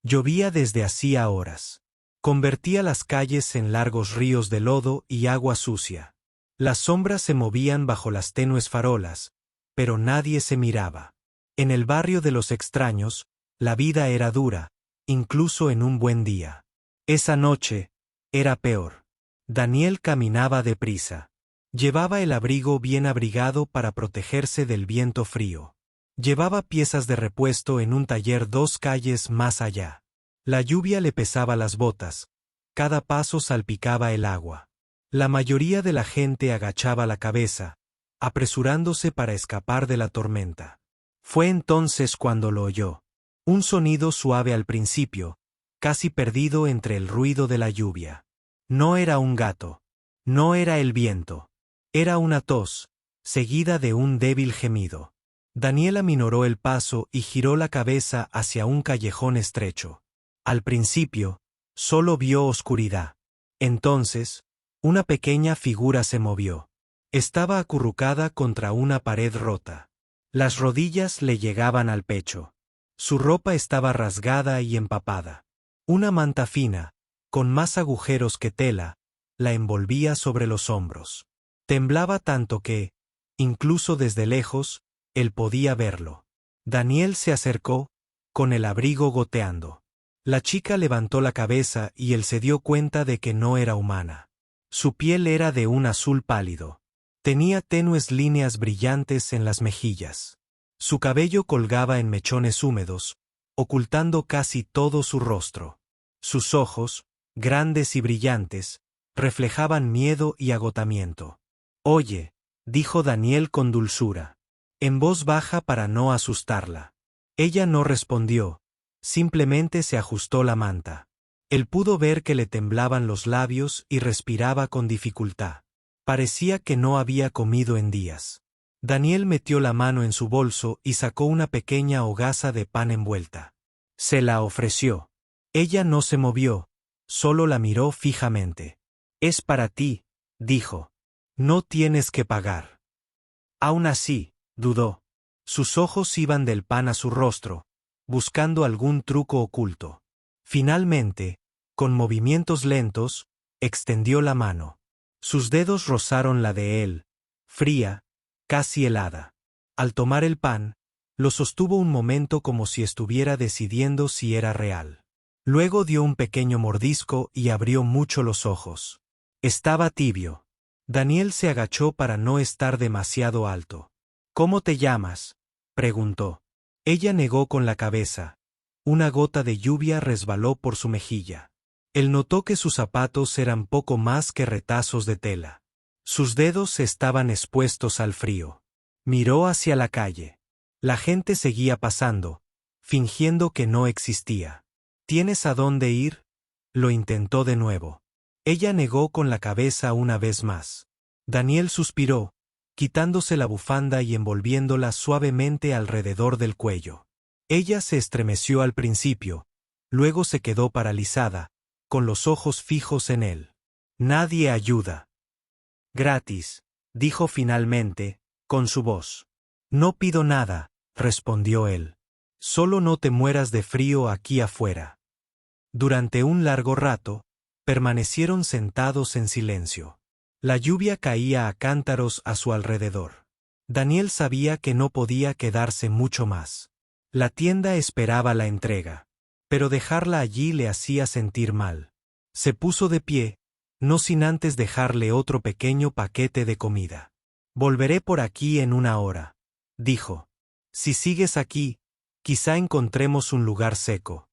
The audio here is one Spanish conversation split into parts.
Llovía desde hacía horas. Convertía las calles en largos ríos de lodo y agua sucia. Las sombras se movían bajo las tenues farolas, pero nadie se miraba. En el barrio de los extraños, la vida era dura, incluso en un buen día. Esa noche, era peor. Daniel caminaba deprisa. Llevaba el abrigo bien abrigado para protegerse del viento frío. Llevaba piezas de repuesto en un taller 2 calles más allá. La lluvia le pesaba las botas. Cada paso salpicaba el agua. La mayoría de la gente agachaba la cabeza, apresurándose para escapar de la tormenta. Fue entonces cuando lo oyó. Un sonido suave al principio, casi perdido entre el ruido de la lluvia. No era un gato. No era el viento. Era una tos, seguida de un débil gemido. Daniel aminoró el paso y giró la cabeza hacia un callejón estrecho. Al principio, solo vio oscuridad. Entonces, una pequeña figura se movió. Estaba acurrucada contra una pared rota. Las rodillas le llegaban al pecho. Su ropa estaba rasgada y empapada. Una manta fina, con más agujeros que tela, la envolvía sobre los hombros. Temblaba tanto que, incluso desde lejos, él podía verlo. Daniel se acercó, con el abrigo goteando. La chica levantó la cabeza y él se dio cuenta de que no era humana. Su piel era de un azul pálido. Tenía tenues líneas brillantes en las mejillas. Su cabello colgaba en mechones húmedos, ocultando casi todo su rostro. Sus ojos, grandes y brillantes, reflejaban miedo y agotamiento. «Oye», dijo Daniel con dulzura, en voz baja para no asustarla. Ella no respondió, simplemente se ajustó la manta. Él pudo ver que le temblaban los labios y respiraba con dificultad. Parecía que no había comido en días. Daniel metió la mano en su bolso y sacó una pequeña hogaza de pan envuelta. Se la ofreció. Ella no se movió, solo la miró fijamente. «Es para ti», dijo. «No tienes que pagar». Aún así, dudó. Sus ojos iban del pan a su rostro, buscando algún truco oculto. Finalmente, con movimientos lentos, extendió la mano. Sus dedos rozaron la de él, fría, casi helada. Al tomar el pan, lo sostuvo un momento como si estuviera decidiendo si era real. Luego dio un pequeño mordisco y abrió mucho los ojos. Estaba tibio. Daniel se agachó para no estar demasiado alto. «¿Cómo te llamas?», preguntó. Ella negó con la cabeza. Una gota de lluvia resbaló por su mejilla. Él notó que sus zapatos eran poco más que retazos de tela. Sus dedos estaban expuestos al frío. Miró hacia la calle. La gente seguía pasando, fingiendo que no existía. «¿Tienes a dónde ir?», lo intentó de nuevo. Ella negó con la cabeza una vez más. Daniel suspiró, quitándose la bufanda y envolviéndola suavemente alrededor del cuello. Ella se estremeció al principio, luego se quedó paralizada, con los ojos fijos en él. «Nadie ayuda». «Gratis», dijo finalmente, con su voz. «No pido nada», respondió él. «Solo no te mueras de frío aquí afuera». Durante un largo rato, permanecieron sentados en silencio. La lluvia caía a cántaros a su alrededor. Daniel sabía que no podía quedarse mucho más. La tienda esperaba la entrega, pero dejarla allí le hacía sentir mal. Se puso de pie, no sin antes dejarle otro pequeño paquete de comida. «Volveré por aquí en 1 hora», dijo. «Si sigues aquí, quizá encontremos un lugar seco».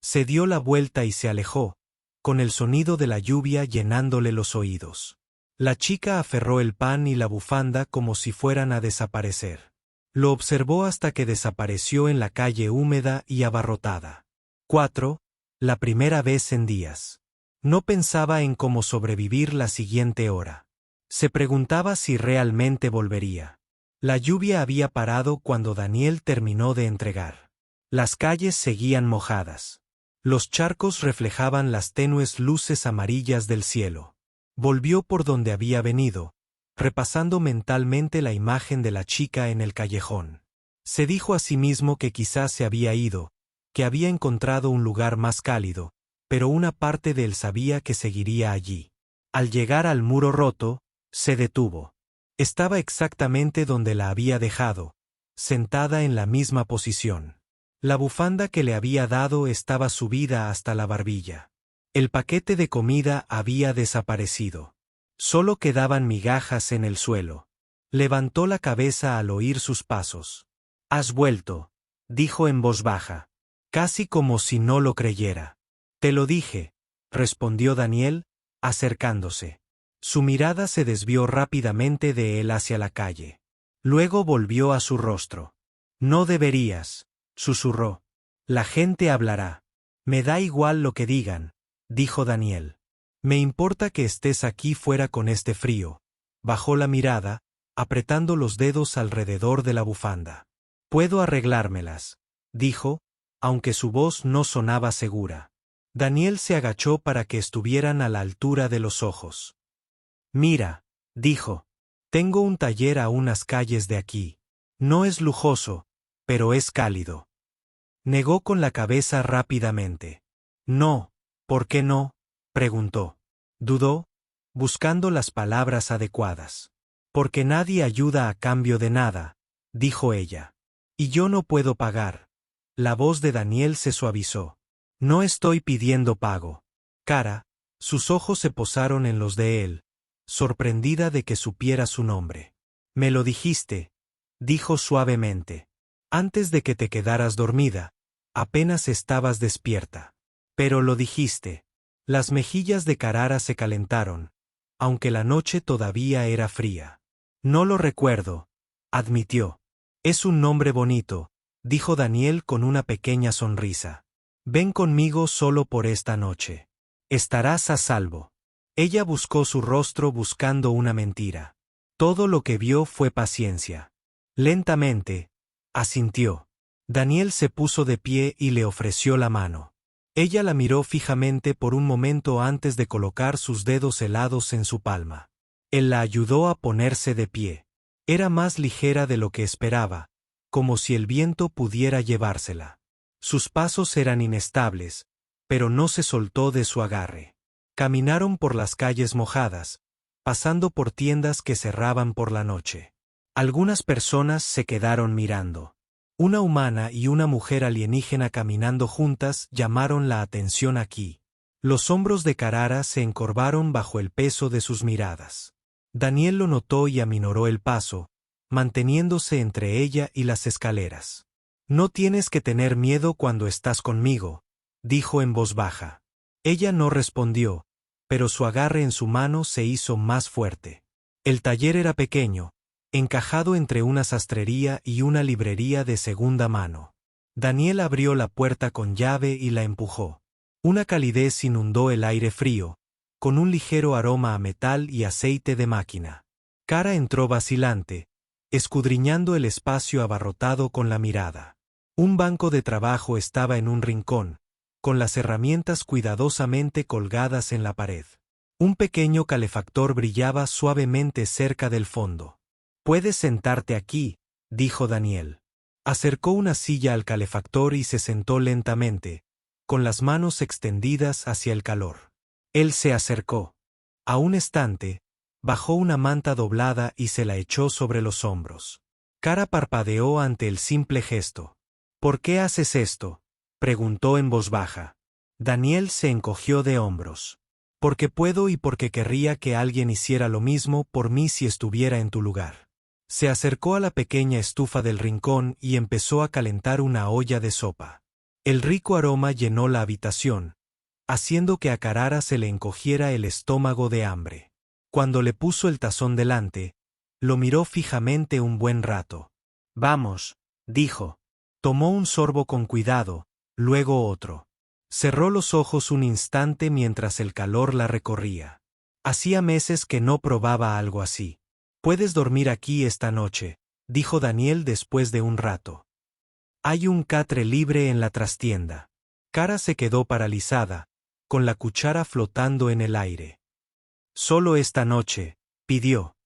Se dio la vuelta y se alejó, con el sonido de la lluvia llenándole los oídos. La chica aferró el pan y la bufanda como si fueran a desaparecer. Lo observó hasta que desapareció en la calle húmeda y abarrotada. 4. La primera vez en días. No pensaba en cómo sobrevivir la siguiente hora. Se preguntaba si realmente volvería. La lluvia había parado cuando Daniel terminó de entregar. Las calles seguían mojadas. Los charcos reflejaban las tenues luces amarillas del cielo. Volvió por donde había venido, repasando mentalmente la imagen de la chica en el callejón. Se dijo a sí mismo que quizás se había ido, que había encontrado un lugar más cálido, pero una parte de él sabía que seguiría allí. Al llegar al muro roto, se detuvo. Estaba exactamente donde la había dejado, sentada en la misma posición. La bufanda que le había dado estaba subida hasta la barbilla. El paquete de comida había desaparecido. Solo quedaban migajas en el suelo. Levantó la cabeza al oír sus pasos. «Has vuelto», dijo en voz baja, casi como si no lo creyera. «Te lo dije», respondió Daniel, acercándose. Su mirada se desvió rápidamente de él hacia la calle. Luego volvió a su rostro. «No deberías», susurró. «La gente hablará». «Me da igual lo que digan», dijo Daniel. «Me importa que estés aquí fuera con este frío». Bajó la mirada, apretando los dedos alrededor de la bufanda. «Puedo arreglármelas», dijo, aunque su voz no sonaba segura. Daniel se agachó para que estuvieran a la altura de los ojos. «Mira», dijo, «tengo un taller a unas calles de aquí. No es lujoso, pero es cálido». Negó con la cabeza rápidamente. «No, ¿por qué no?», preguntó. Dudó, buscando las palabras adecuadas. «Porque nadie ayuda a cambio de nada», dijo ella. «Y yo no puedo pagar». La voz de Daniel se suavizó. «No estoy pidiendo pago». Cara, sus ojos se posaron en los de él, sorprendida de que supiera su nombre. «Me lo dijiste», dijo suavemente. «Antes de que te quedaras dormida, apenas estabas despierta. Pero lo dijiste». Las mejillas de Carara se calentaron, aunque la noche todavía era fría. «No lo recuerdo», admitió. «Es un nombre bonito», dijo Daniel con una pequeña sonrisa. «Ven conmigo solo por esta noche. Estarás a salvo». Ella buscó su rostro buscando una mentira. Todo lo que vio fue paciencia. Lentamente, asintió. Daniel se puso de pie y le ofreció la mano. Ella la miró fijamente por un momento antes de colocar sus dedos helados en su palma. Él la ayudó a ponerse de pie. Era más ligera de lo que esperaba, como si el viento pudiera llevársela. Sus pasos eran inestables, pero no se soltó de su agarre. Caminaron por las calles mojadas, pasando por tiendas que cerraban por la noche. Algunas personas se quedaron mirando. Una humana y una mujer alienígena caminando juntas llamaron la atención aquí. Los hombros de Carara se encorvaron bajo el peso de sus miradas. Daniel lo notó y aminoró el paso, manteniéndose entre ella y las escaleras. «No tienes que tener miedo cuando estás conmigo», dijo en voz baja. Ella no respondió, pero su agarre en su mano se hizo más fuerte. El taller era pequeño, encajado entre una sastrería y una librería de segunda mano. Daniel abrió la puerta con llave y la empujó. Una calidez inundó el aire frío, con un ligero aroma a metal y aceite de máquina. Cara entró vacilante, escudriñando el espacio abarrotado con la mirada. Un banco de trabajo estaba en un rincón, con las herramientas cuidadosamente colgadas en la pared. Un pequeño calefactor brillaba suavemente cerca del fondo. «Puedes sentarte aquí», dijo Daniel. Acercó una silla al calefactor y se sentó lentamente, con las manos extendidas hacia el calor. Él se acercó. A un estante, bajó una manta doblada y se la echó sobre los hombros. Cara parpadeó ante el simple gesto. «¿Por qué haces esto?», preguntó en voz baja. Daniel se encogió de hombros. «Porque puedo y porque querría que alguien hiciera lo mismo por mí si estuviera en tu lugar». Se acercó a la pequeña estufa del rincón y empezó a calentar una olla de sopa. El rico aroma llenó la habitación, haciendo que a Carara se le encogiera el estómago de hambre. Cuando le puso el tazón delante, lo miró fijamente un buen rato. «Vamos», dijo. Tomó un sorbo con cuidado, luego otro. Cerró los ojos un instante mientras el calor la recorría. Hacía meses que no probaba algo así. «Puedes dormir aquí esta noche», dijo Daniel después de un rato. «Hay un catre libre en la trastienda». Cara se quedó paralizada, con la cuchara flotando en el aire. «Solo esta noche», pidió.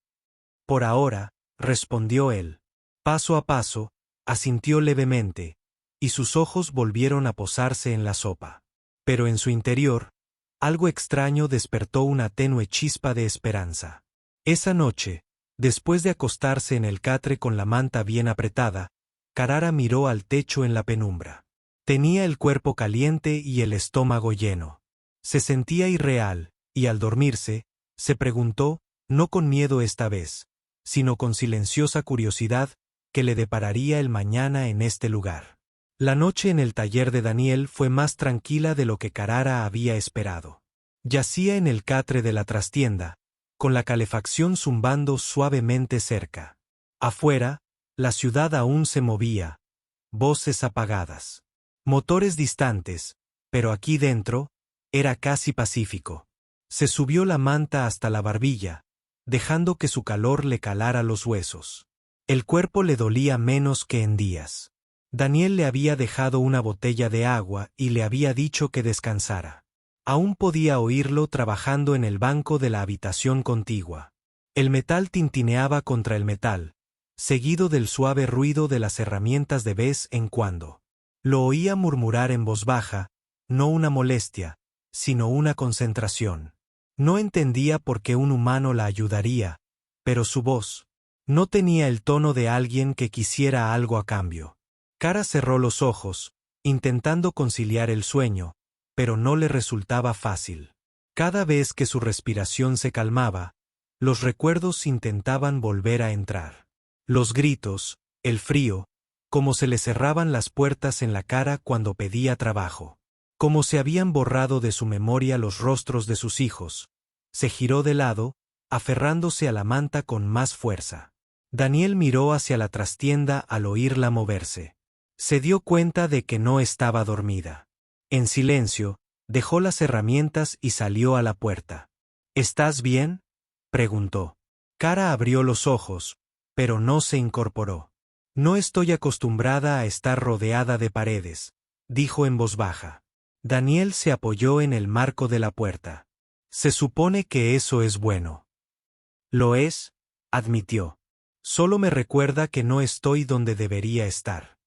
«Por ahora», respondió él. Paso a paso, asintió levemente, y sus ojos volvieron a posarse en la sopa. Pero en su interior, algo extraño despertó una tenue chispa de esperanza. Esa noche, después de acostarse en el catre con la manta bien apretada, Carara miró al techo en la penumbra. Tenía el cuerpo caliente y el estómago lleno. Se sentía irreal, y al dormirse, se preguntó, no con miedo esta vez, sino con silenciosa curiosidad, qué le depararía el mañana en este lugar. La noche en el taller de Daniel fue más tranquila de lo que Carara había esperado. Yacía en el catre de la trastienda, con la calefacción zumbando suavemente cerca. Afuera, la ciudad aún se movía, voces apagadas, motores distantes, pero aquí dentro, era casi pacífico. Se subió la manta hasta la barbilla, dejando que su calor le calara los huesos. El cuerpo le dolía menos que en días. Daniel le había dejado una botella de agua y le había dicho que descansara. Aún podía oírlo trabajando en el banco de la habitación contigua. El metal tintineaba contra el metal, seguido del suave ruido de las herramientas de vez en cuando. Lo oía murmurar en voz baja, no una molestia, sino una concentración. No entendía por qué un humano la ayudaría, pero su voz no tenía el tono de alguien que quisiera algo a cambio. Cara cerró los ojos, intentando conciliar el sueño, pero no le resultaba fácil. Cada vez que su respiración se calmaba, los recuerdos intentaban volver a entrar. Los gritos, el frío, como se le cerraban las puertas en la cara cuando pedía trabajo. Como se habían borrado de su memoria los rostros de sus hijos. Se giró de lado, aferrándose a la manta con más fuerza. Daniel miró hacia la trastienda al oírla moverse. Se dio cuenta de que no estaba dormida. En silencio, dejó las herramientas y salió a la puerta. ¿Estás bien?, preguntó. Cara abrió los ojos, pero no se incorporó. No estoy acostumbrada a estar rodeada de paredes, dijo en voz baja. Daniel se apoyó en el marco de la puerta. Se supone que eso es bueno. Lo es, admitió. Solo me recuerda que no estoy donde debería estar.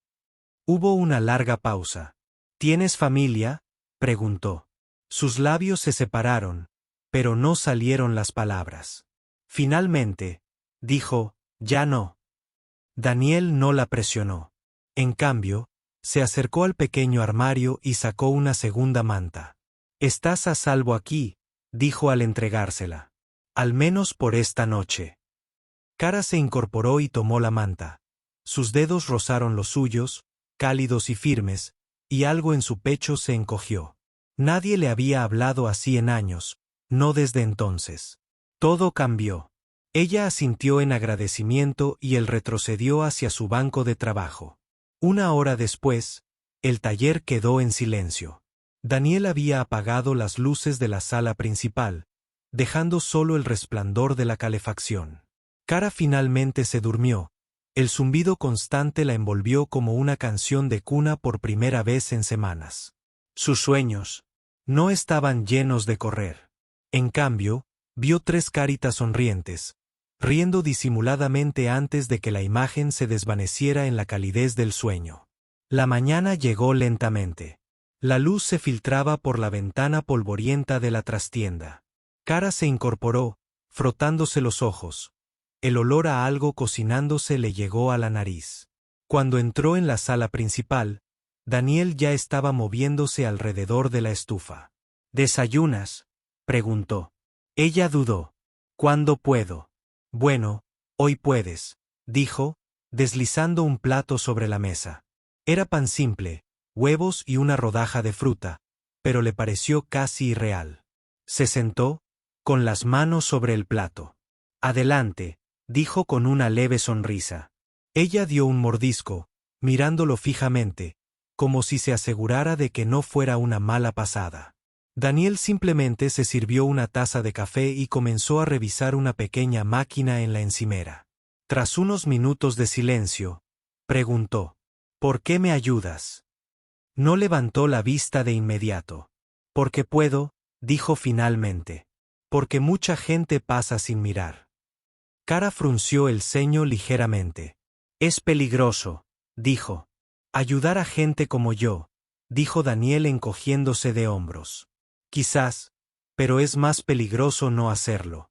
Hubo una larga pausa. ¿Tienes familia?, preguntó. Sus labios se separaron, pero no salieron las palabras. Finalmente, dijo, ya no. Daniel no la presionó. En cambio, se acercó al pequeño armario y sacó una segunda manta. Estás a salvo aquí, dijo al entregársela. Al menos por esta noche. Cara se incorporó y tomó la manta. Sus dedos rozaron los suyos, cálidos y firmes, y algo en su pecho se encogió. Nadie le había hablado así en años, no desde entonces. Todo cambió. Ella asintió en agradecimiento y él retrocedió hacia su banco de trabajo. Una hora después, el taller quedó en silencio. Daniel había apagado las luces de la sala principal, dejando solo el resplandor de la calefacción. Cara finalmente se durmió. El zumbido constante la envolvió como una canción de cuna por primera vez en semanas. Sus sueños no estaban llenos de correr. En cambio, vio tres caritas sonrientes, riendo disimuladamente antes de que la imagen se desvaneciera en la calidez del sueño. La mañana llegó lentamente. La luz se filtraba por la ventana polvorienta de la trastienda. Cara se incorporó, frotándose los ojos. El olor a algo cocinándose le llegó a la nariz. Cuando entró en la sala principal, Daniel ya estaba moviéndose alrededor de la estufa. ¿Desayunas?, preguntó. Ella dudó. ¿Cuándo puedo? Bueno, hoy puedes, dijo, deslizando un plato sobre la mesa. Era pan simple, huevos y una rodaja de fruta, pero le pareció casi irreal. Se sentó, con las manos sobre el plato. Adelante, dijo con una leve sonrisa. Ella dio un mordisco, mirándolo fijamente, como si se asegurara de que no fuera una mala pasada. Daniel simplemente se sirvió una taza de café y comenzó a revisar una pequeña máquina en la encimera. Tras unos minutos de silencio, preguntó, ¿por qué me ayudas? No levantó la vista de inmediato. Porque puedo, dijo finalmente. Porque mucha gente pasa sin mirar. Cara frunció el ceño ligeramente. Es peligroso, dijo. Ayudar a gente como yo, dijo Daniel encogiéndose de hombros. Quizás, pero es más peligroso no hacerlo.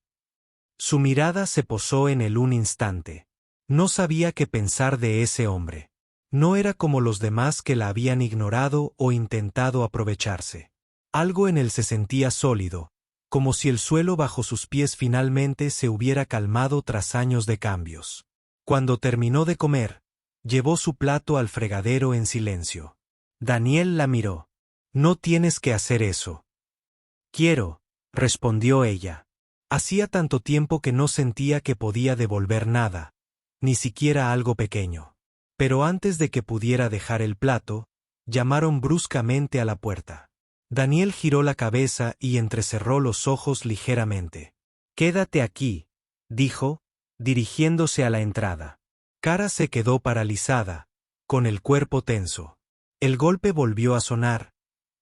Su mirada se posó en él un instante. No sabía qué pensar de ese hombre. No era como los demás que la habían ignorado o intentado aprovecharse. Algo en él se sentía sólido, como si el suelo bajo sus pies finalmente se hubiera calmado tras años de cambios. Cuando terminó de comer, llevó su plato al fregadero en silencio. Daniel la miró. No tienes que hacer eso. Quiero, respondió ella. Hacía tanto tiempo que no sentía que podía devolver nada, ni siquiera algo pequeño. Pero antes de que pudiera dejar el plato, llamaron bruscamente a la puerta. Daniel giró la cabeza y entrecerró los ojos ligeramente. Quédate aquí, dijo, dirigiéndose a la entrada. Cara se quedó paralizada, con el cuerpo tenso. El golpe volvió a sonar,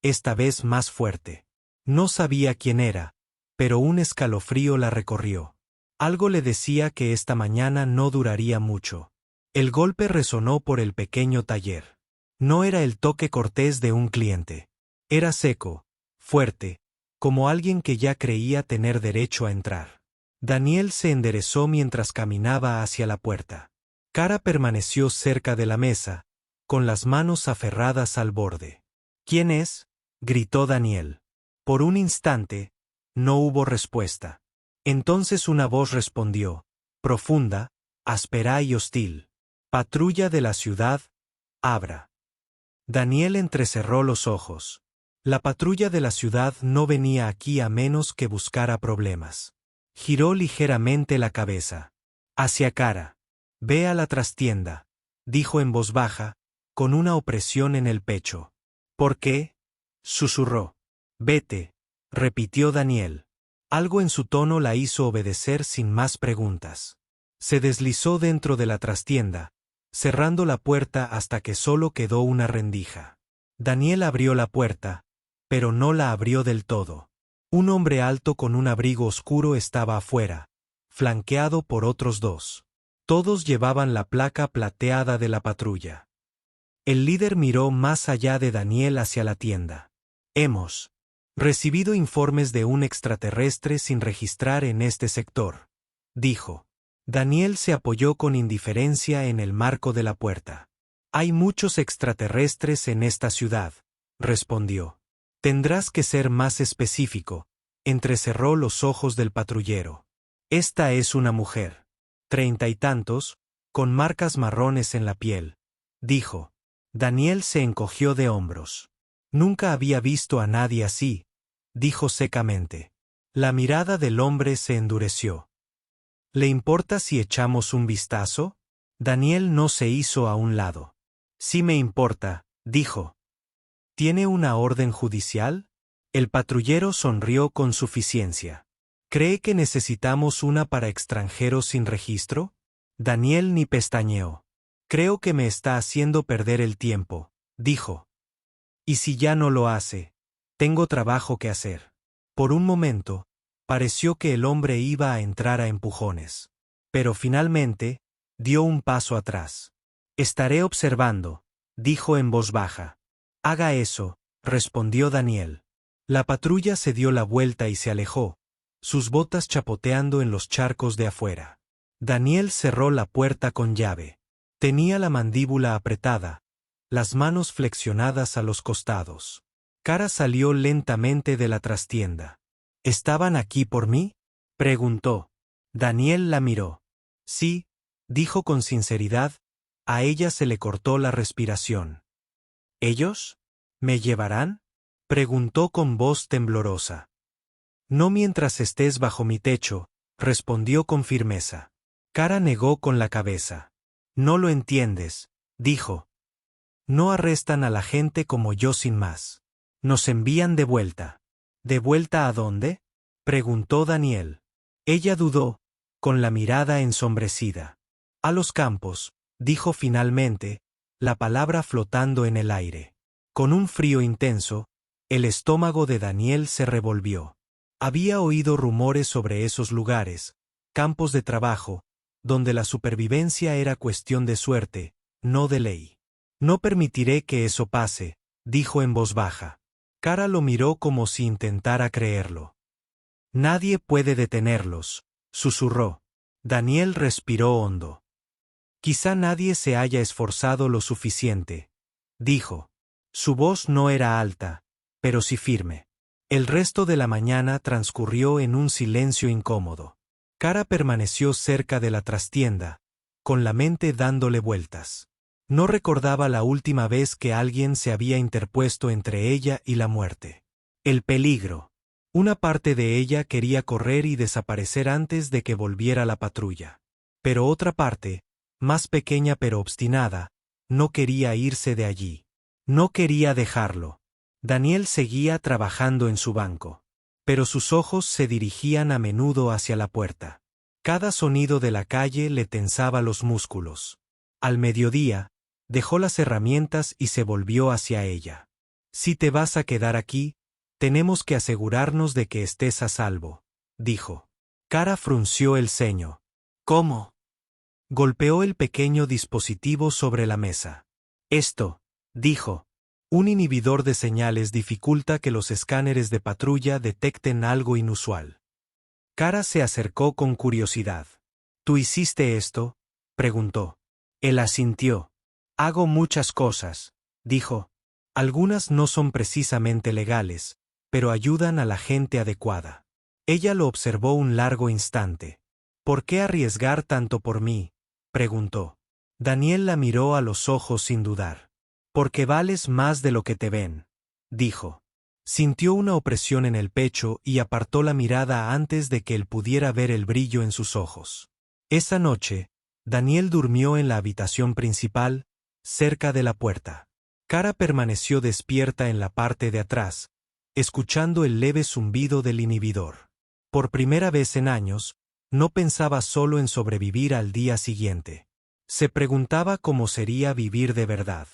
esta vez más fuerte. No sabía quién era, pero un escalofrío la recorrió. Algo le decía que esta mañana no duraría mucho. El golpe resonó por el pequeño taller. No era el toque cortés de un cliente. Era seco, fuerte, como alguien que ya creía tener derecho a entrar. Daniel se enderezó mientras caminaba hacia la puerta. Cara permaneció cerca de la mesa, con las manos aferradas al borde. ¿Quién es?, gritó Daniel. Por un instante, no hubo respuesta. Entonces una voz respondió, profunda, áspera y hostil. Patrulla de la ciudad, abra. Daniel entrecerró los ojos. La patrulla de la ciudad no venía aquí a menos que buscara problemas. Giró ligeramente la cabeza. Hacia Cara. Ve a la trastienda, dijo en voz baja, con una opresión en el pecho. ¿Por qué?, susurró. Vete, repitió Daniel. Algo en su tono la hizo obedecer sin más preguntas. Se deslizó dentro de la trastienda, cerrando la puerta hasta que solo quedó una rendija. Daniel abrió la puerta, pero no la abrió del todo. Un hombre alto con un abrigo oscuro estaba afuera, flanqueado por otros dos. Todos llevaban la placa plateada de la patrulla. El líder miró más allá de Daniel hacia la tienda. Hemos recibido informes de un extraterrestre sin registrar en este sector, dijo. Daniel se apoyó con indiferencia en el marco de la puerta. Hay muchos extraterrestres en esta ciudad, respondió. Tendrás que ser más específico. Entrecerró los ojos del patrullero. Esta es una mujer. 30 y tantos, con marcas marrones en la piel, dijo. Daniel se encogió de hombros. Nunca había visto a nadie así, dijo secamente. La mirada del hombre se endureció. ¿Le importa si echamos un vistazo? Daniel no se hizo a un lado. Sí me importa, dijo. ¿Tiene una orden judicial? El patrullero sonrió con suficiencia. ¿Cree que necesitamos una para extranjeros sin registro? Daniel ni pestañeó. Creo que me está haciendo perder el tiempo, dijo. Y si ya no lo hace, tengo trabajo que hacer. Por un momento, pareció que el hombre iba a entrar a empujones. Pero finalmente, dio un paso atrás. Estaré observando, dijo en voz baja. Haga eso, respondió Daniel. La patrulla se dio la vuelta y se alejó, sus botas chapoteando en los charcos de afuera. Daniel cerró la puerta con llave. Tenía la mandíbula apretada, las manos flexionadas a los costados. Cara salió lentamente de la trastienda. ¿Estaban aquí por mí?, preguntó. Daniel la miró. Sí, dijo con sinceridad. A ella se le cortó la respiración. ¿Ellos? ¿Me llevarán?, preguntó con voz temblorosa. No mientras estés bajo mi techo, respondió con firmeza. Cara negó con la cabeza. No lo entiendes, dijo. No arrestan a la gente como yo sin más. Nos envían de vuelta. ¿De vuelta a dónde?, preguntó Daniel. Ella dudó, con la mirada ensombrecida. A los campos, dijo finalmente, la palabra flotando en el aire. Con un frío intenso, el estómago de Daniel se revolvió. Había oído rumores sobre esos lugares, campos de trabajo, donde la supervivencia era cuestión de suerte, no de ley. No permitiré que eso pase, dijo en voz baja. Kara lo miró como si intentara creerlo. Nadie puede detenerlos, susurró. Daniel respiró hondo. Quizá nadie se haya esforzado lo suficiente, dijo. Su voz no era alta, pero sí firme. El resto de la mañana transcurrió en un silencio incómodo. Kara permaneció cerca de la trastienda, con la mente dándole vueltas. No recordaba la última vez que alguien se había interpuesto entre ella y la muerte. El peligro. Una parte de ella quería correr y desaparecer antes de que volviera la patrulla. Pero otra parte, más pequeña pero obstinada, no quería irse de allí. No quería dejarlo. Daniel seguía trabajando en su banco. Pero sus ojos se dirigían a menudo hacia la puerta. Cada sonido de la calle le tensaba los músculos. Al mediodía, dejó las herramientas y se volvió hacia ella. Si te vas a quedar aquí, tenemos que asegurarnos de que estés a salvo, dijo. Kara frunció el ceño. ¿Cómo? Golpeó el pequeño dispositivo sobre la mesa. Esto, dijo. Un inhibidor de señales dificulta que los escáneres de patrulla detecten algo inusual. Kara se acercó con curiosidad. ¿Tú hiciste esto?, preguntó. Él asintió. Hago muchas cosas, dijo. Algunas no son precisamente legales, pero ayudan a la gente adecuada. Ella lo observó un largo instante. ¿Por qué arriesgar tanto por mí?, preguntó. Daniel la miró a los ojos sin dudar. Porque vales más de lo que te ven, dijo. Sintió una opresión en el pecho y apartó la mirada antes de que él pudiera ver el brillo en sus ojos. Esa noche, Daniel durmió en la habitación principal, cerca de la puerta. Kara permaneció despierta en la parte de atrás, escuchando el leve zumbido del inhibidor. Por primera vez en años, no pensaba solo en sobrevivir al día siguiente. Se preguntaba cómo sería vivir de verdad.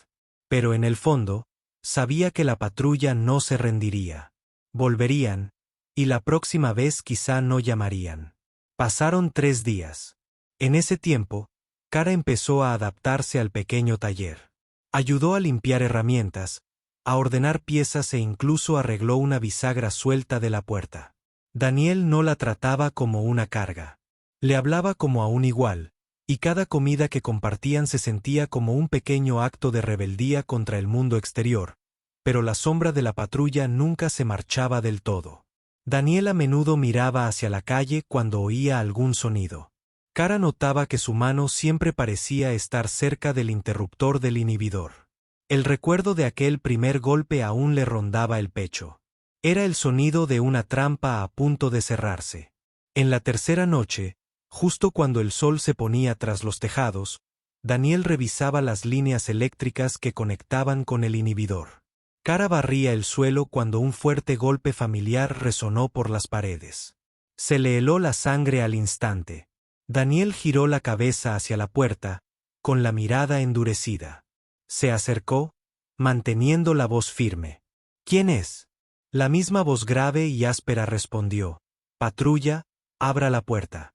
Pero en el fondo, sabía que la patrulla no se rendiría. Volverían, y la próxima vez quizá no llamarían. Pasaron 3 días. En ese tiempo, Kara empezó a adaptarse al pequeño taller. Ayudó a limpiar herramientas, a ordenar piezas e incluso arregló una bisagra suelta de la puerta. Daniel no la trataba como una carga. Le hablaba como a un igual, y cada comida que compartían se sentía como un pequeño acto de rebeldía contra el mundo exterior, pero la sombra de la patrulla nunca se marchaba del todo. Daniel a menudo miraba hacia la calle cuando oía algún sonido. Kara notaba que su mano siempre parecía estar cerca del interruptor del inhibidor. El recuerdo de aquel primer golpe aún le rondaba el pecho. Era el sonido de una trampa a punto de cerrarse. En la tercera noche, justo cuando el sol se ponía tras los tejados, Daniel revisaba las líneas eléctricas que conectaban con el inhibidor. Kara barría el suelo cuando un fuerte golpe familiar resonó por las paredes. Se le heló la sangre al instante. Daniel giró la cabeza hacia la puerta, con la mirada endurecida. Se acercó, manteniendo la voz firme. ¿Quién es? La misma voz grave y áspera respondió. Patrulla, abra la puerta.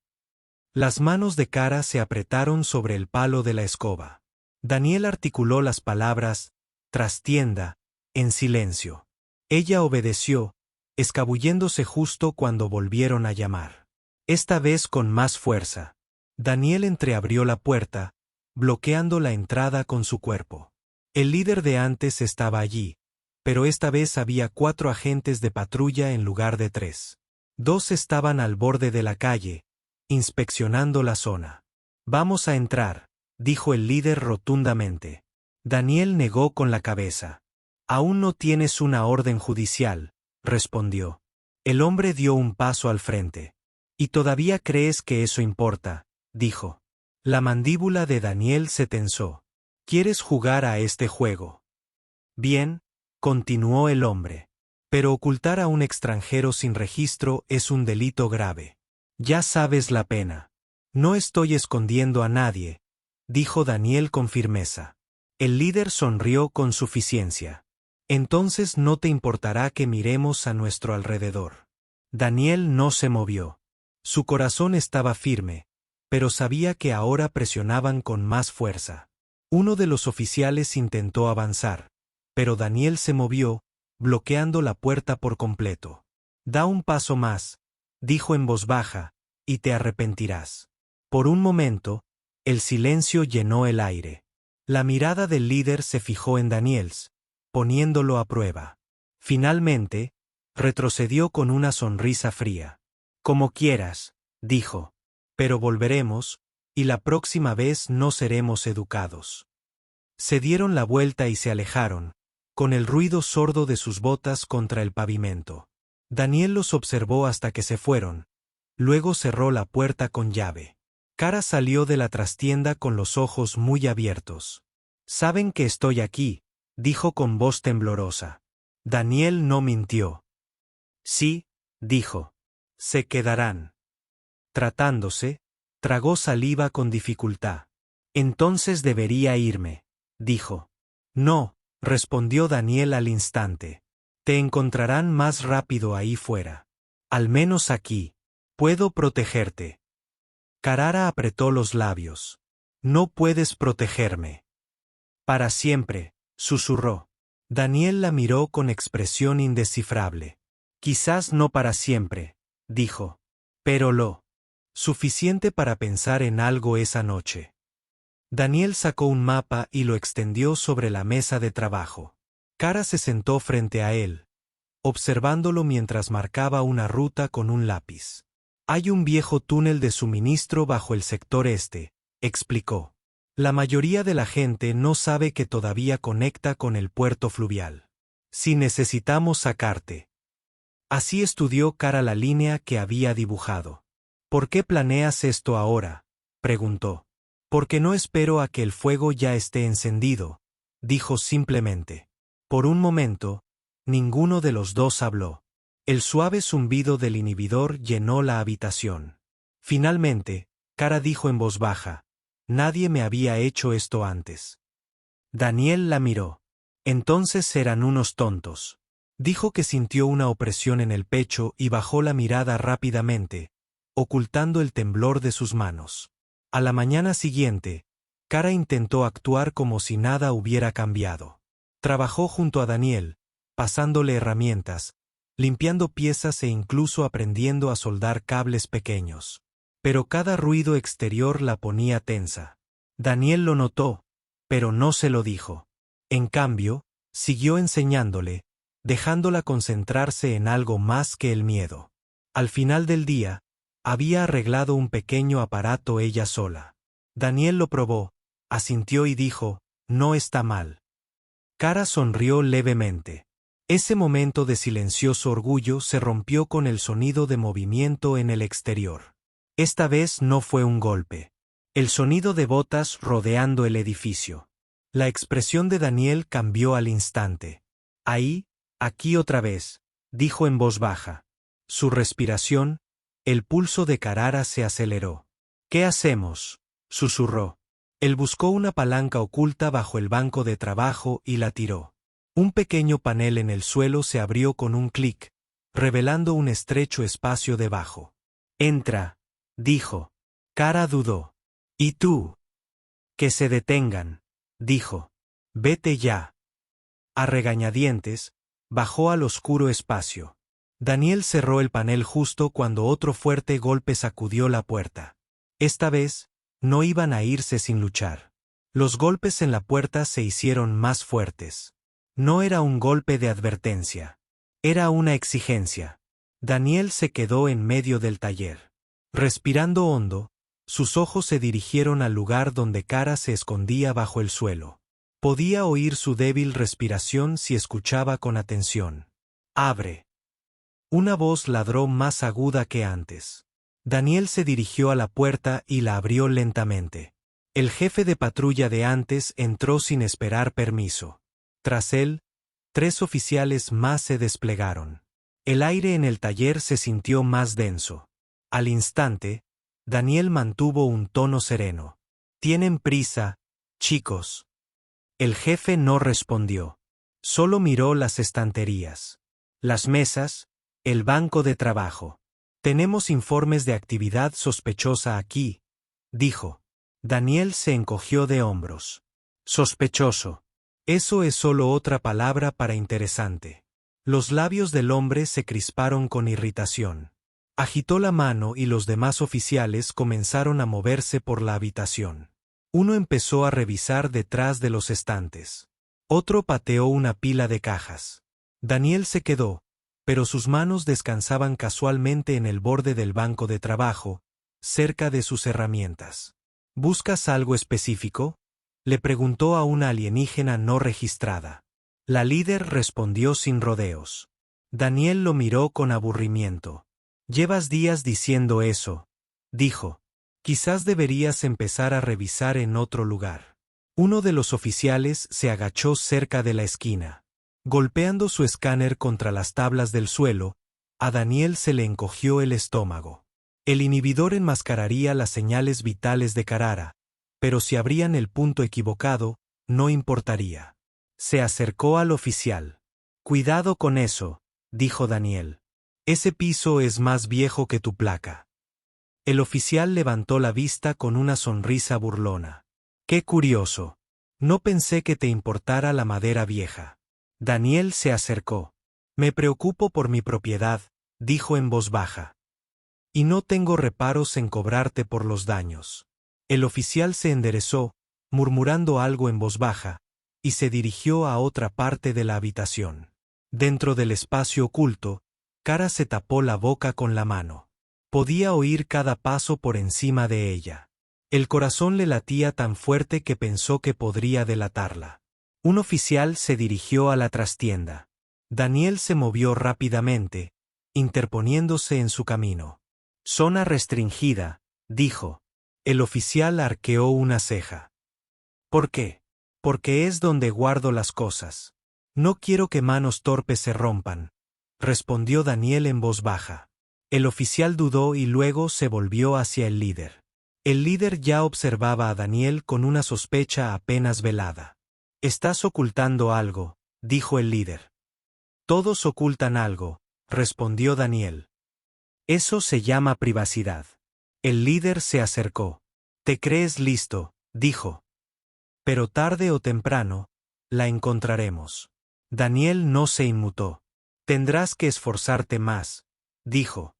Las manos de Kara se apretaron sobre el palo de la escoba. Daniel articuló las palabras, trastienda, en silencio. Ella obedeció, escabulléndose justo cuando volvieron a llamar. Esta vez con más fuerza. Daniel entreabrió la puerta, bloqueando la entrada con su cuerpo. El líder de antes estaba allí, pero esta vez había 4 agentes de patrulla en lugar de 3. 2 estaban al borde de la calle, inspeccionando la zona. Vamos a entrar, dijo el líder rotundamente. Daniel negó con la cabeza. Aún no tienes una orden judicial, respondió. El hombre dio un paso al frente. ¿Y todavía crees que eso importa?, dijo. La mandíbula de Daniel se tensó. ¿Quieres jugar a este juego? Bien, continuó el hombre. Pero ocultar a un extranjero sin registro es un delito grave. Ya sabes la pena. No estoy escondiendo a nadie, dijo Daniel con firmeza. El líder sonrió con suficiencia. Entonces no te importará que miremos a nuestro alrededor. Daniel no se movió. Su corazón estaba firme, pero sabía que ahora presionaban con más fuerza. Uno de los oficiales intentó avanzar, pero Daniel se movió, bloqueando la puerta por completo. Da un paso más, dijo en voz baja, y te arrepentirás. Por un momento, el silencio llenó el aire. La mirada del líder se fijó en Daniels, poniéndolo a prueba. Finalmente, retrocedió con una sonrisa fría. Como quieras, dijo. Pero volveremos, y la próxima vez no seremos educados. Se dieron la vuelta y se alejaron, con el ruido sordo de sus botas contra el pavimento. Daniel los observó hasta que se fueron. Luego cerró la puerta con llave. Kara salió de la trastienda con los ojos muy abiertos. «Saben que estoy aquí», dijo con voz temblorosa. Daniel no mintió. «Sí», dijo. «Se quedarán». Tratándose, tragó saliva con dificultad. «Entonces debería irme», dijo. «No», respondió Daniel al instante. «Te encontrarán más rápido ahí fuera. Al menos aquí. Puedo protegerte». Carara apretó los labios. «No puedes protegerme». «Para siempre», susurró. Daniel la miró con expresión indescifrable. «Quizás no para siempre», dijo. «Pero lo suficiente para pensar en algo esa noche». Daniel sacó un mapa y lo extendió sobre la mesa de trabajo. Kara se sentó frente a él, observándolo mientras marcaba una ruta con un lápiz. «Hay un viejo túnel de suministro bajo el sector este», explicó. «La mayoría de la gente no sabe que todavía conecta con el puerto fluvial. Si necesitamos sacarte». Así estudió Kara la línea que había dibujado. «¿Por qué planeas esto ahora?», preguntó. «Porque no espero a que el fuego ya esté encendido», dijo simplemente. Por un momento, ninguno de los dos habló. El suave zumbido del inhibidor llenó la habitación. Finalmente, Kara dijo en voz baja: «Nadie me había hecho esto antes». Daniel la miró. «Entonces eran unos tontos». Dijo que sintió una opresión en el pecho y bajó la mirada rápidamente, ocultando el temblor de sus manos. A la mañana siguiente, Kara intentó actuar como si nada hubiera cambiado. Trabajó junto a Daniel, pasándole herramientas, limpiando piezas e incluso aprendiendo a soldar cables pequeños. Pero cada ruido exterior la ponía tensa. Daniel lo notó, pero no se lo dijo. En cambio, siguió enseñándole, dejándola concentrarse en algo más que el miedo. Al final del día, había arreglado un pequeño aparato ella sola. Daniel lo probó, asintió y dijo: «No está mal». Kara sonrió levemente. Ese momento de silencioso orgullo se rompió con el sonido de movimiento en el exterior. Esta vez no fue un golpe. El sonido de botas rodeando el edificio. La expresión de Daniel cambió al instante. «Ahí, aquí otra vez», dijo en voz baja. Su respiración, el pulso de Carara se aceleró. «¿Qué hacemos?», susurró. Él buscó una palanca oculta bajo el banco de trabajo y la tiró. Un pequeño panel en el suelo se abrió con un clic, revelando un estrecho espacio debajo. «Entra», dijo. Kara dudó. «¿Y tú?». «Que se detengan», dijo. «Vete ya». A regañadientes, bajó al oscuro espacio. Daniel cerró el panel justo cuando otro fuerte golpe sacudió la puerta. Esta vez, no iban a irse sin luchar. Los golpes en la puerta se hicieron más fuertes. No era un golpe de advertencia. Era una exigencia. Daniel se quedó en medio del taller. Respirando hondo, sus ojos se dirigieron al lugar donde Kara se escondía bajo el suelo. Podía oír su débil respiración si escuchaba con atención. «Abre». Una voz ladró más aguda que antes. Daniel se dirigió a la puerta y la abrió lentamente. El jefe de patrulla de antes entró sin esperar permiso. Tras él, 3 oficiales más se desplegaron. El aire en el taller se sintió más denso. Al instante, Daniel mantuvo un tono sereno. «Tienen prisa, chicos». El jefe no respondió. Solo miró las estanterías, las mesas, el banco de trabajo. «Tenemos informes de actividad sospechosa aquí», dijo. Daniel se encogió de hombros. Sospechoso. Eso es solo otra palabra para interesante. Los labios del hombre se crisparon con irritación. Agitó la mano y los demás oficiales comenzaron a moverse por la habitación. Uno empezó a revisar detrás de los estantes. Otro pateó una pila de cajas. Daniel se quedó, pero sus manos descansaban casualmente en el borde del banco de trabajo, cerca de sus herramientas. ¿Buscas algo específico?, le preguntó a una alienígena no registrada. La líder respondió sin rodeos. Daniel lo miró con aburrimiento. «Llevas días diciendo eso», dijo. «Quizás deberías empezar a revisar en otro lugar». Uno de los oficiales se agachó cerca de la esquina. Golpeando su escáner contra las tablas del suelo, a Daniel se le encogió el estómago. El inhibidor enmascararía las señales vitales de Carrara, pero si abrían el punto equivocado, no importaría. Se acercó al oficial. «Cuidado con eso», dijo Daniel. «Ese piso es más viejo que tu placa». El oficial levantó la vista con una sonrisa burlona. «Qué curioso. No pensé que te importara la madera vieja». Daniel se acercó. «Me preocupo por mi propiedad», dijo en voz baja. «Y no tengo reparos en cobrarte por los daños». El oficial se enderezó, murmurando algo en voz baja, y se dirigió a otra parte de la habitación. Dentro del espacio oculto, Kara se tapó la boca con la mano. Podía oír cada paso por encima de ella. El corazón le latía tan fuerte que pensó que podría delatarla. Un oficial se dirigió a la trastienda. Daniel se movió rápidamente, interponiéndose en su camino. «Zona restringida», dijo. El oficial arqueó una ceja. «¿Por qué?» «Porque es donde guardo las cosas. No quiero que manos torpes se rompan», respondió Daniel en voz baja. El oficial dudó y luego se volvió hacia el líder. El líder ya observaba a Daniel con una sospecha apenas velada. «Estás ocultando algo», dijo el líder. «Todos ocultan algo», respondió Daniel. «Eso se llama privacidad». El líder se acercó. «Te crees listo», dijo. «Pero tarde o temprano, la encontraremos». Daniel no se inmutó. «Tendrás que esforzarte más», dijo.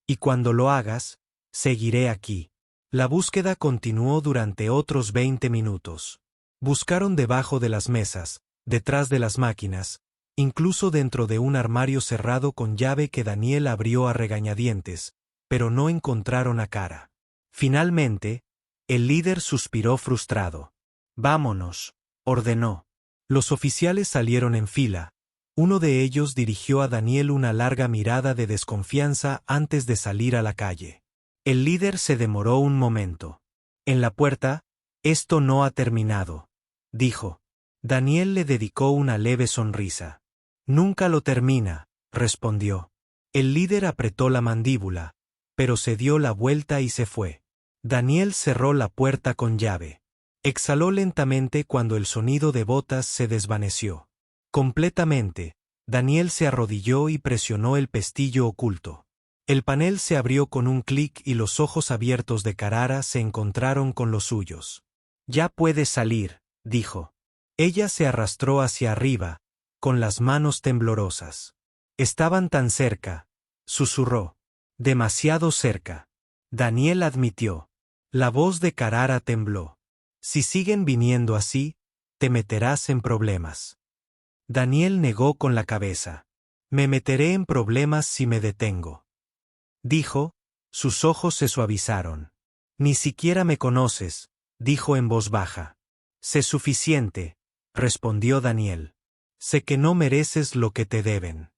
«Y cuando lo hagas, seguiré aquí». La búsqueda continuó durante otros 20 minutos. Buscaron debajo de las mesas, detrás de las máquinas, incluso dentro de un armario cerrado con llave que Daniel abrió a regañadientes, pero no encontraron a Kara. Finalmente, el líder suspiró frustrado. «Vámonos», ordenó. Los oficiales salieron en fila. Uno de ellos dirigió a Daniel una larga mirada de desconfianza antes de salir a la calle. El líder se demoró un momento. En la puerta, «Esto no ha terminado», dijo. Daniel le dedicó una leve sonrisa. «Nunca lo termina», respondió. El líder apretó la mandíbula, pero se dio la vuelta y se fue. Daniel cerró la puerta con llave. Exhaló lentamente cuando el sonido de botas se desvaneció. Completamente, Daniel se arrodilló y presionó el pestillo oculto. El panel se abrió con un clic y los ojos abiertos de Carrara se encontraron con los suyos. «Ya puedes salir», dijo. Ella se arrastró hacia arriba, con las manos temblorosas. «Estaban tan cerca», susurró. «Demasiado cerca». Daniel admitió. La voz de Carrara tembló. «Si siguen viniendo así, te meterás en problemas». Daniel negó con la cabeza. «Me meteré en problemas si me detengo», dijo. Sus ojos se suavizaron. «Ni siquiera me conoces», dijo en voz baja. «Sé suficiente», respondió Daniel. «Sé que no mereces lo que te deben».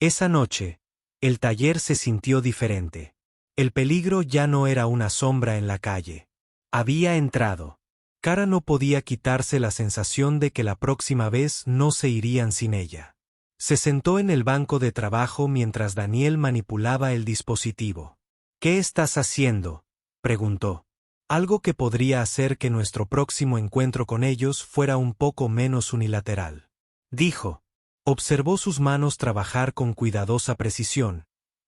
Esa noche, el taller se sintió diferente. El peligro ya no era una sombra en la calle. Había entrado. Kara no podía quitarse la sensación de que la próxima vez no se irían sin ella. Se sentó en el banco de trabajo mientras Daniel manipulaba el dispositivo. «¿Qué estás haciendo?», preguntó. Algo que podría hacer que nuestro próximo encuentro con ellos fuera un poco menos unilateral. Dijo. Observó sus manos trabajar con cuidadosa precisión.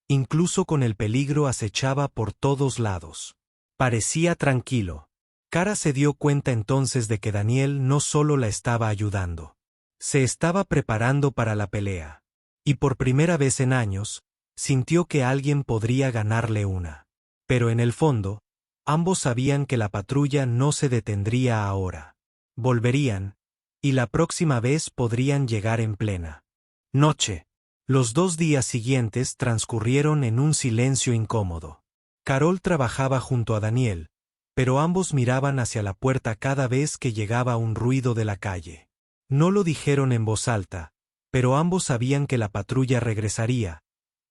Incluso con el peligro acechaba por todos lados. Parecía tranquilo. Kara se dio cuenta entonces de que Daniel no solo la estaba ayudando. Se estaba preparando para la pelea. Y por primera vez en años, sintió que alguien podría ganarle una. Pero en el fondo, ambos sabían que la patrulla no se detendría ahora. Volverían, y la próxima vez podrían llegar en plena noche. Los 2 días siguientes transcurrieron en un silencio incómodo. Carol trabajaba junto a Daniel, pero ambos miraban hacia la puerta cada vez que llegaba un ruido de la calle. No lo dijeron en voz alta, pero ambos sabían que la patrulla regresaría,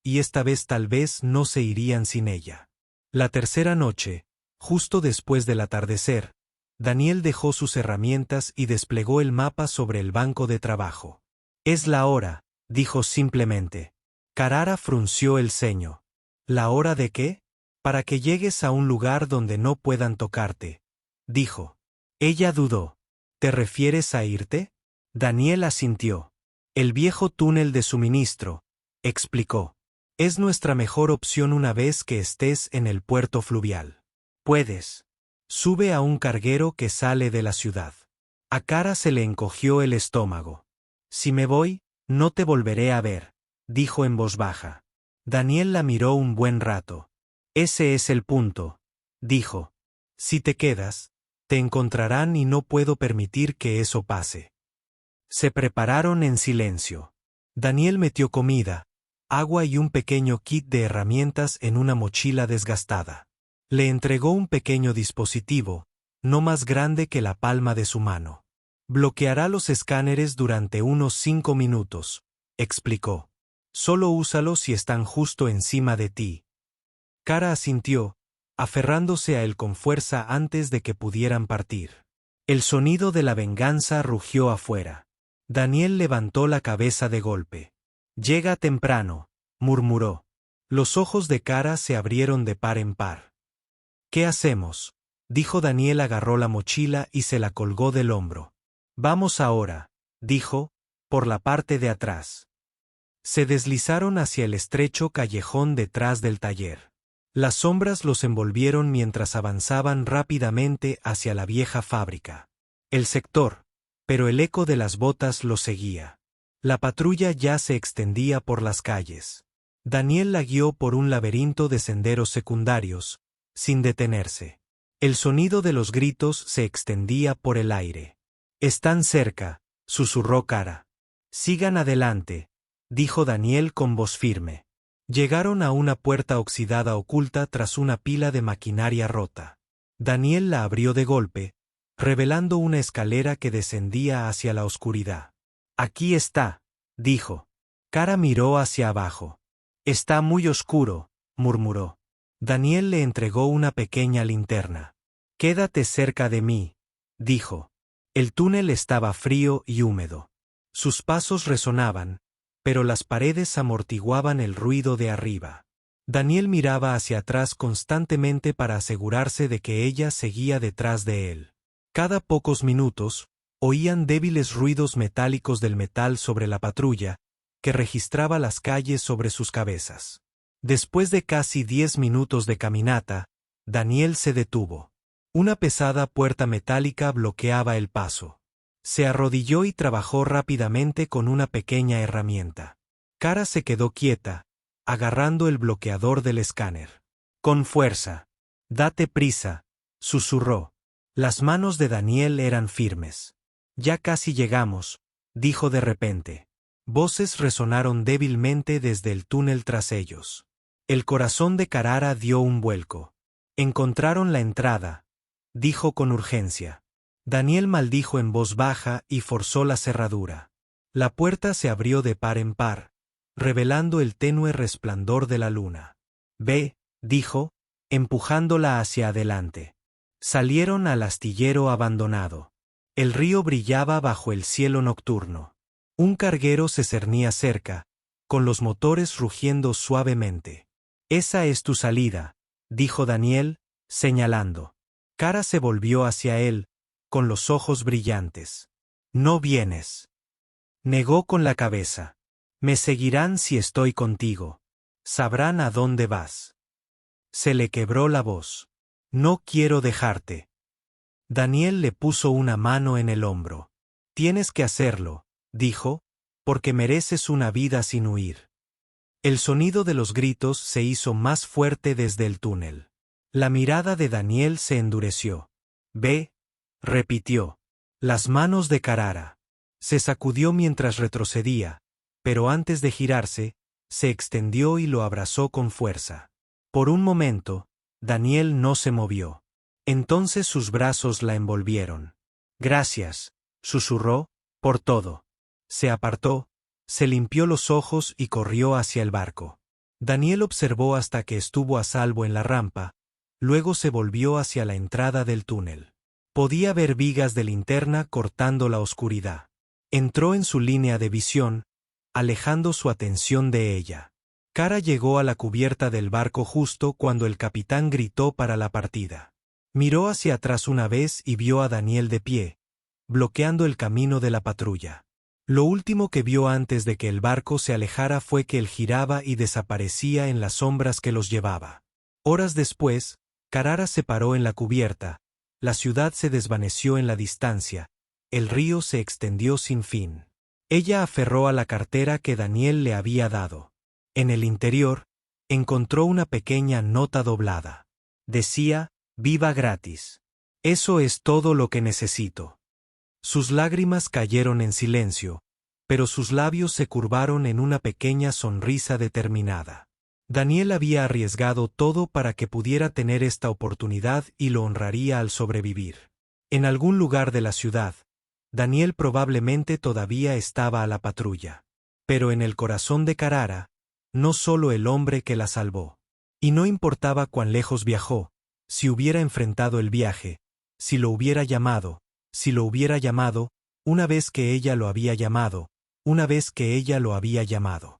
y esta vez tal vez no se irían sin ella. La tercera noche, justo después del atardecer, Daniel dejó sus herramientas y desplegó el mapa sobre el banco de trabajo. «Es la hora», dijo simplemente. Carara frunció el ceño. «¿La hora de qué?» «Para que llegues a un lugar donde no puedan tocarte», dijo. Ella dudó. «¿Te refieres a irte?» Daniel asintió. «El viejo túnel de suministro», explicó. «Es nuestra mejor opción una vez que estés en el puerto fluvial. Puedes. Sube a un carguero que sale de la ciudad». A Kara se le encogió el estómago. «Si me voy, no te volveré a ver», dijo en voz baja. Daniel la miró un buen rato. «Ese es el punto», dijo. «Si te quedas, te encontrarán y no puedo permitir que eso pase». Se prepararon en silencio. Daniel metió comida, agua y un pequeño kit de herramientas en una mochila desgastada. Le entregó un pequeño dispositivo, no más grande que la palma de su mano. «Bloqueará los escáneres durante unos 5 minutos», explicó. «Solo úsalo si están justo encima de ti». Kara asintió, aferrándose a él con fuerza antes de que pudieran partir. El sonido de la venganza rugió afuera. Daniel levantó la cabeza de golpe. «Llega temprano», murmuró. Los ojos de Kara se abrieron de par en par. «¿Qué hacemos?», dijo Daniel. Agarró la mochila y se la colgó del hombro. «Vamos ahora», dijo, por la parte de atrás. Se deslizaron hacia el estrecho callejón detrás del taller. Las sombras los envolvieron mientras avanzaban rápidamente hacia la vieja fábrica. El sector, pero el eco de las botas los seguía. La patrulla ya se extendía por las calles. Daniel la guió por un laberinto de senderos secundarios, sin detenerse. El sonido de los gritos se extendía por el aire. «Están cerca», susurró Kara. «Sigan adelante», dijo Daniel con voz firme. Llegaron a una puerta oxidada oculta tras una pila de maquinaria rota. Daniel la abrió de golpe, revelando una escalera que descendía hacia la oscuridad. «Aquí está», dijo. Kara miró hacia abajo. «Está muy oscuro», murmuró. Daniel le entregó una pequeña linterna. «Quédate cerca de mí», dijo. El túnel estaba frío y húmedo. Sus pasos resonaban, pero las paredes amortiguaban el ruido de arriba. Daniel miraba hacia atrás constantemente para asegurarse de que ella seguía detrás de él. Cada pocos minutos, oían débiles ruidos metálicos del metal sobre la patrulla, que registraba las calles sobre sus cabezas. Después de casi 10 minutos de caminata, Daniel se detuvo. Una pesada puerta metálica bloqueaba el paso. Se arrodilló y trabajó rápidamente con una pequeña herramienta. Kara se quedó quieta, agarrando el bloqueador del escáner. «Con fuerza. Date prisa», susurró. Las manos de Daniel eran firmes. «Ya casi llegamos», dijo de repente. Voces resonaron débilmente desde el túnel tras ellos. El corazón de Carara dio un vuelco. «Encontraron la entrada», dijo con urgencia. Daniel maldijo en voz baja y forzó la cerradura. La puerta se abrió de par en par, revelando el tenue resplandor de la luna. «Ve», dijo, empujándola hacia adelante. Salieron al astillero abandonado. El río brillaba bajo el cielo nocturno. Un carguero se cernía cerca, con los motores rugiendo suavemente. «Esa es tu salida», dijo Daniel, señalando. Kara se volvió hacia él, con los ojos brillantes. «¿No vienes?», negó con la cabeza. «Me seguirán si estoy contigo. Sabrán a dónde vas». Se le quebró la voz. «No quiero dejarte». Daniel le puso una mano en el hombro. Tienes que hacerlo, dijo, porque mereces una vida sin huir. El sonido de los gritos se hizo más fuerte desde el túnel. La mirada de Daniel se endureció. Ve, repitió. Las manos de Carrara. Se sacudió mientras retrocedía, pero antes de girarse, se extendió y lo abrazó con fuerza. Por un momento, Daniel no se movió. Entonces sus brazos la envolvieron. Gracias, susurró, por todo. Se apartó, se limpió los ojos y corrió hacia el barco. Daniel observó hasta que estuvo a salvo en la rampa, luego se volvió hacia la entrada del túnel. Podía ver vigas de linterna cortando la oscuridad. Entró en su línea de visión, alejando su atención de ella. Cara llegó a la cubierta del barco justo cuando el capitán gritó para la partida. Miró hacia atrás una vez y vio a Daniel de pie, bloqueando el camino de la patrulla. Lo último que vio antes de que el barco se alejara fue que él giraba y desaparecía en las sombras que los llevaba. Horas después, Carrara se paró en la cubierta, la ciudad se desvaneció en la distancia, el río se extendió sin fin. Ella aferró a la cartera que Daniel le había dado. En el interior, encontró una pequeña nota doblada. Decía, «Viva gratis. Eso es todo lo que necesito». Sus lágrimas cayeron en silencio, pero sus labios se curvaron en una pequeña sonrisa determinada. Daniel había arriesgado todo para que pudiera tener esta oportunidad y lo honraría al sobrevivir. En algún lugar de la ciudad, Daniel probablemente todavía estaba a la patrulla. Pero en el corazón de Carrara, no solo el hombre que la salvó. Y no importaba cuán lejos viajó, si hubiera enfrentado el viaje, si lo hubiera llamado, una vez que ella lo había llamado, una vez que ella lo había llamado.